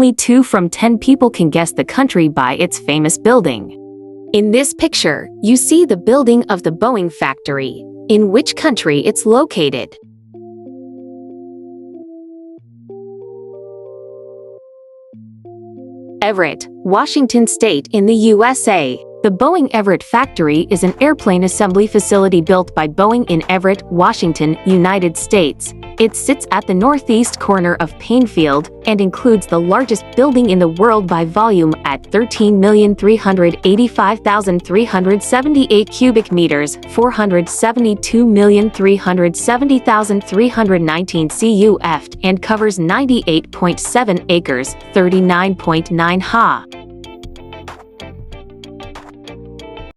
only 2 from 10 people can guess the country by its famous building. In this picture, you see the building of the Boeing factory. In which country it's located? Everett, Washington State in the USA. The Boeing Everett factory is an airplane assembly facility built by Boeing in Everett, Washington, United States. It sits at the northeast corner of Plainfield and includes the largest building in the world by volume at 13,385,378 cubic meters, 472,370,319 CUF, and covers 98.7 acres, 39.9 ha.